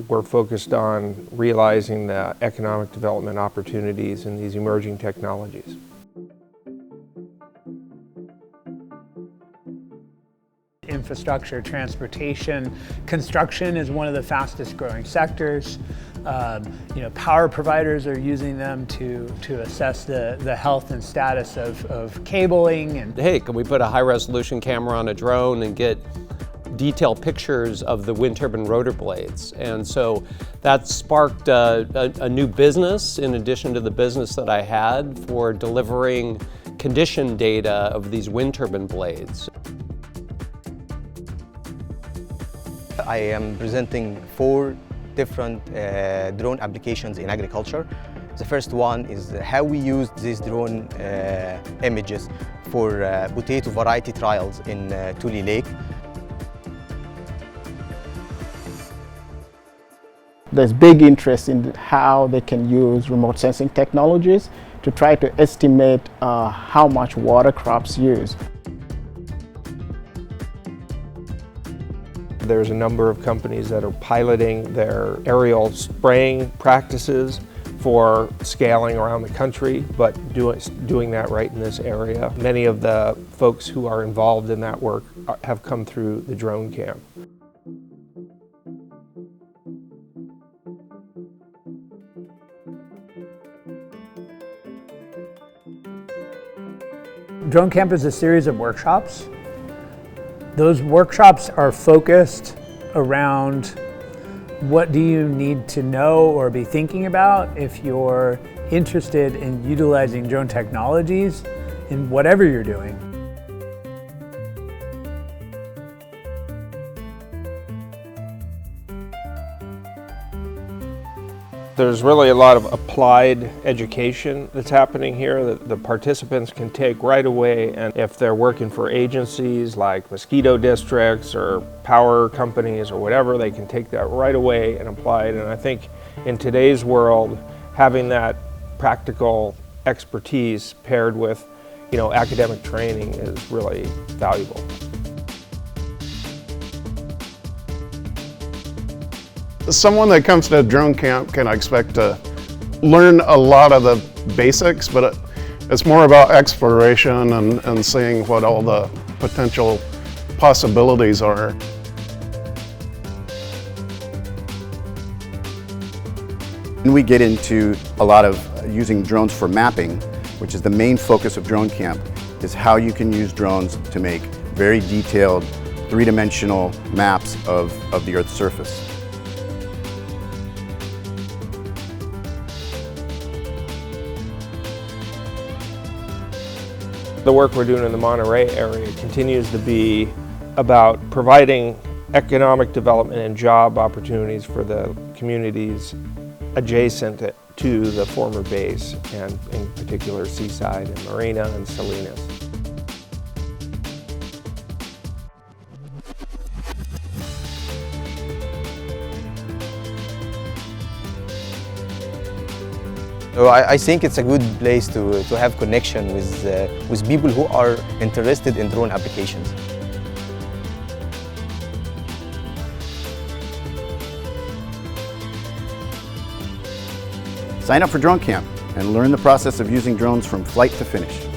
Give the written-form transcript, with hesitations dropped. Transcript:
We're focused on realizing the economic development opportunities in these emerging technologies. Infrastructure, transportation, construction is one of the fastest growing sectors. Power providers are using them to assess the health and status of cabling. And hey, can we put a high resolution camera on a drone and get detailed pictures of the wind turbine rotor blades? And so that sparked a new business in addition to the business that I had for delivering condition data of these wind turbine blades. I am presenting 4 different drone applications in agriculture. The first one is how we used these drone images for potato variety trials in Tule Lake. There's big interest in how they can use remote sensing technologies to try to estimate how much water crops use. There's a number of companies that are piloting their aerial spraying practices for scaling around the country, but doing that right in this area. Many of the folks who are involved in that work have come through the drone camp. Drone Camp is a series of workshops. Those workshops are focused around what do you need to know or be thinking about if you're interested in utilizing drone technologies in whatever you're doing. There's really a lot of applied education that's happening here that the participants can take right away, and if they're working for agencies like mosquito districts or power companies or whatever, they can take that right away and apply it. And I think in today's world, having that practical expertise paired with academic training is really valuable. Someone that comes to a drone camp can expect to learn a lot of the basics, but it's more about exploration and seeing what all the potential possibilities are. And we get into a lot of using drones for mapping, which is the main focus of Drone Camp, is how you can use drones to make very detailed, 3-dimensional maps of the Earth's surface. The work we're doing in the Monterey area continues to be about providing economic development and job opportunities for the communities adjacent to the former base, and in particular Seaside and Marina and Salinas. So I think it's a good place to have connection with people who are interested in drone applications. Sign up for Drone Camp and learn the process of using drones from flight to finish.